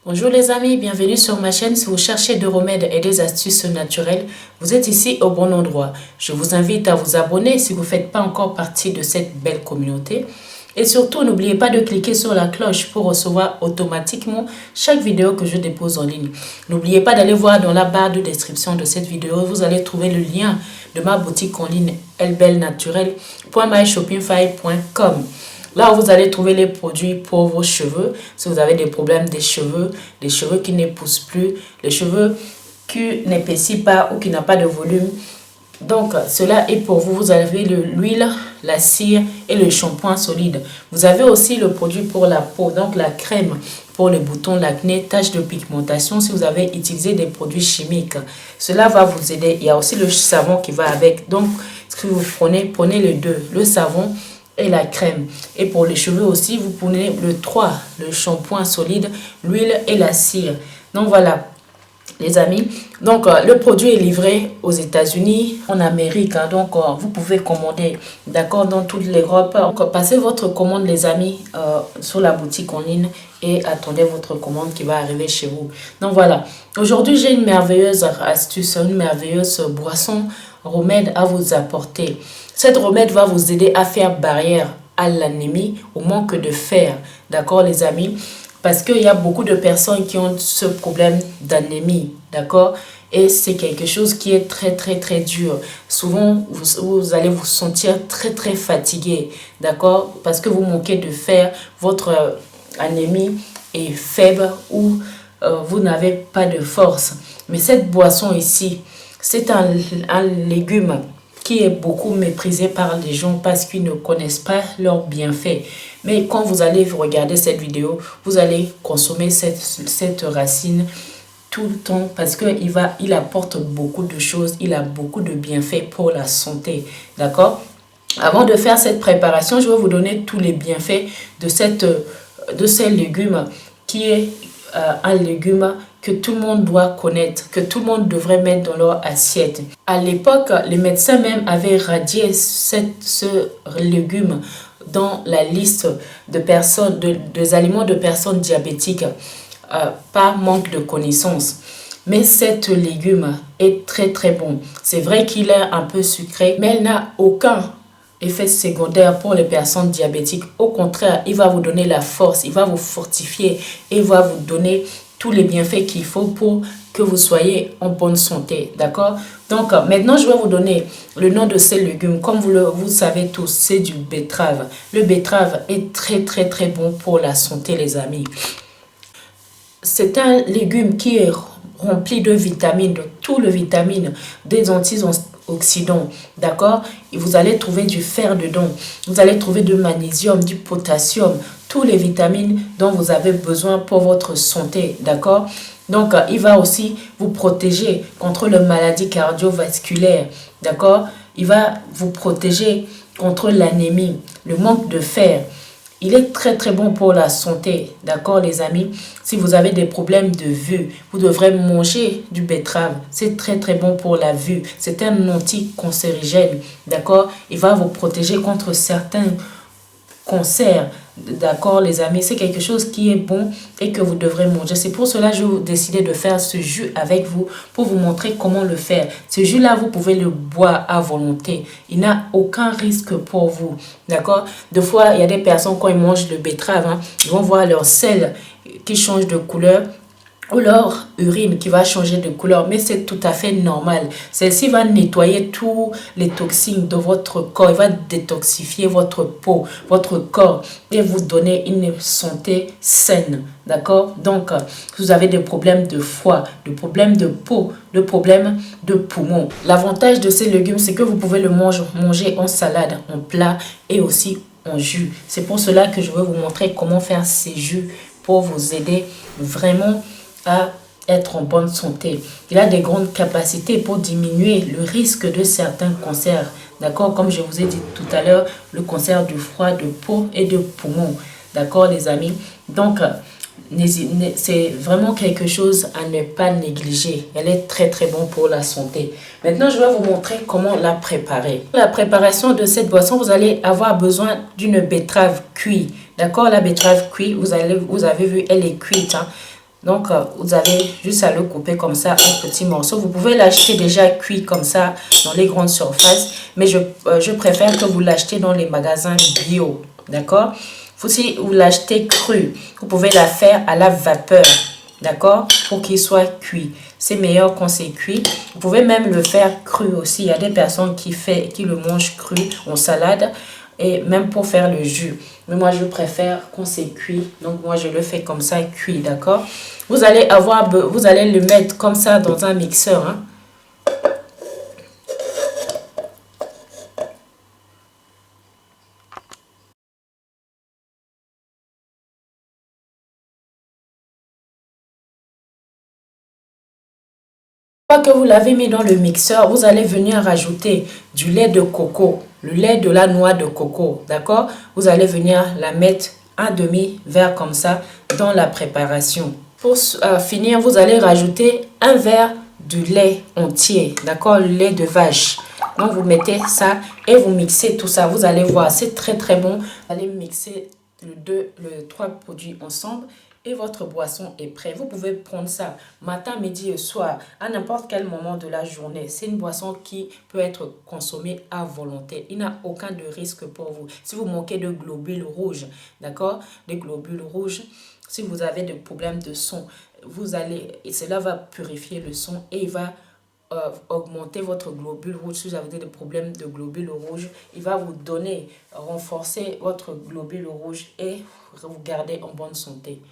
Bonjour les amis, bienvenue sur ma chaîne. Si vous cherchez des remèdes et des astuces naturelles, vous êtes ici au bon endroit. Je vous invite à vous abonner si vous ne faites pas encore partie de cette belle communauté. Et surtout, n'oubliez pas de cliquer sur la cloche pour recevoir automatiquement chaque vidéo que je dépose en ligne. N'oubliez pas d'aller voir dans la barre de description de cette vidéo, vous allez trouver le lien de ma boutique en ligne elbellenaturelle.myshopify.com. Là, vous allez trouver les produits pour vos cheveux. Si vous avez des problèmes des cheveux qui ne poussent plus, les cheveux qui n'épaississent pas ou qui n'ont pas de volume. Donc, cela est pour vous. Vous avez l'huile, la cire et le shampoing solide. Vous avez aussi le produit pour la peau, donc la crème pour les boutons, l'acné, taches de pigmentation. Si vous avez utilisé des produits chimiques, cela va vous aider. Il y a aussi le savon qui va avec. Donc, ce que vous prenez les deux, le savon et la crème. Et pour les cheveux aussi, vous prenez le 3, le shampoing solide, l'huile et la cire. Donc voilà les amis, donc le produit est livré aux États-Unis, en Amérique, hein, donc vous pouvez commander, d'accord, dans toute l'Europe. Donc passez votre commande les amis sur la boutique en ligne et attendez votre commande qui va arriver chez vous. Donc voilà, aujourd'hui j'ai une merveilleuse astuce, une merveilleuse boisson remède à vous apporter. Cette remède va vous aider à faire barrière à l'anémie, au manque de fer, d'accord les amis. Parce qu'il y a beaucoup de personnes qui ont ce problème d'anémie, d'accord? Et c'est quelque chose qui est très dur. Souvent, vous allez vous sentir très fatigué, d'accord? Parce que vous manquez de fer, votre anémie est faible ou vous n'avez pas de force. Mais cette boisson ici, c'est un légume qui est beaucoup méprisé par les gens parce qu'ils ne connaissent pas leurs bienfaits. Mais quand vous allez regarder cette vidéo, vous allez consommer cette racine tout le temps parce qu'il apporte beaucoup de choses, il a beaucoup de bienfaits pour la santé. D'accord? Avant de faire cette préparation, je vais vous donner tous les bienfaits de ces légumes qui est un légume que tout le monde doit connaître, que tout le monde devrait mettre dans leur assiette. À l'époque, les médecins même avaient radié ce légume dans la liste de personnes, des aliments de personnes diabétiques par manque de connaissances. Mais cet légume est très bon. C'est vrai qu'il est un peu sucré, mais il n'a aucun effet secondaire pour les personnes diabétiques. Au contraire, il va vous donner la force, il va vous fortifier et va vous donner tous les bienfaits qu'il faut pour que vous soyez en bonne santé, d'accord? Donc maintenant je vais vous donner le nom de ces légumes. Comme vous savez tous, c'est du betterave. Le betterave est très bon pour la santé les amis. C'est un légume qui est rempli de vitamines, de toutes les vitamines, des antioxydants, d'accord? Et vous allez trouver du fer dedans, vous allez trouver du magnésium, du potassium, toutes les vitamines dont vous avez besoin pour votre santé, d'accord? Donc, il va aussi vous protéger contre les maladies cardiovasculaires, d'accord? Il va vous protéger contre l'anémie, le manque de fer. Il est très bon pour la santé, d'accord les amis? Si vous avez des problèmes de vue, vous devrez manger du betterave. C'est très bon pour la vue. C'est un anticancérigène, d'accord? Il va vous protéger contre certains cancers, d'accord les amis? C'est quelque chose qui est bon et que vous devrez manger. C'est pour cela que j'ai décidé de faire ce jus avec vous pour vous montrer comment le faire. Ce jus là, vous pouvez le boire à volonté. Il n'a aucun risque pour vous, d'accord? Des fois, il y a des personnes quand ils mangent le betterave, hein, ils vont voir leur sel qui change de couleur ou leur urine qui va changer de couleur, mais c'est tout à fait normal. Celle-ci va nettoyer tous les toxines de votre corps, il va détoxifier votre peau, votre corps et vous donner une santé saine, d'accord? Donc, vous avez des problèmes de foie, des problèmes de peau, des problèmes de poumons. L'avantage de ces légumes, c'est que vous pouvez le manger en salade, en plat et aussi en jus. C'est pour cela que je vais vous montrer comment faire ces jus pour vous aider vraiment à être en bonne santé. Il a des grandes capacités pour diminuer le risque de certains cancers. D'accord? Comme je vous ai dit tout à l'heure, le cancer du foie, de peau et de poumon. D'accord les amis? Donc, c'est vraiment quelque chose à ne pas négliger. Elle est très bon pour la santé. Maintenant, je vais vous montrer comment la préparer. Pour la préparation de cette boisson, vous allez avoir besoin d'une betterave cuite. D'accord? La betterave cuite, vous avez vu, elle est cuite. Hein? Donc, vous avez juste à le couper comme ça en petits morceaux. Vous pouvez l'acheter déjà cuit comme ça dans les grandes surfaces. Mais je préfère que vous l'achetiez dans les magasins bio. D'accord? Si vous l'achetez cru, vous pouvez la faire à la vapeur. D'accord? Pour qu'il soit cuit. C'est meilleur quand c'est cuit. Vous pouvez même le faire cru aussi. Il y a des personnes qui le mangent cru en salade. Et même pour faire le jus. Mais moi, je préfère quand c'est cuit. Donc, moi, je le fais comme ça, cuit, d'accord? Vous allez le mettre comme ça dans un mixeur, hein. Une fois que vous l'avez mis dans le mixeur, vous allez venir rajouter du lait de coco, le lait de la noix de coco, d'accord? Vous allez venir la mettre un demi-verre comme ça dans la préparation. Pour finir, vous allez rajouter un verre de lait entier, d'accord? Le lait de vache. Donc, vous mettez ça et vous mixez tout ça. Vous allez voir, c'est très très bon. Vous allez mixer les trois produits ensemble et votre boisson est prête. Vous pouvez prendre ça matin, midi et soir, à n'importe quel moment de la journée. C'est une boisson qui peut être consommée à volonté. Il n'y a aucun de risque pour vous. Si vous manquez de globules rouges, d'accord? Des globules rouges, si vous avez des problèmes de son, cela va purifier le son et il va augmenter votre globule rouge. Si vous avez des problèmes de globules rouges, il va vous renforcer votre globule rouge et vous garder en bonne santé.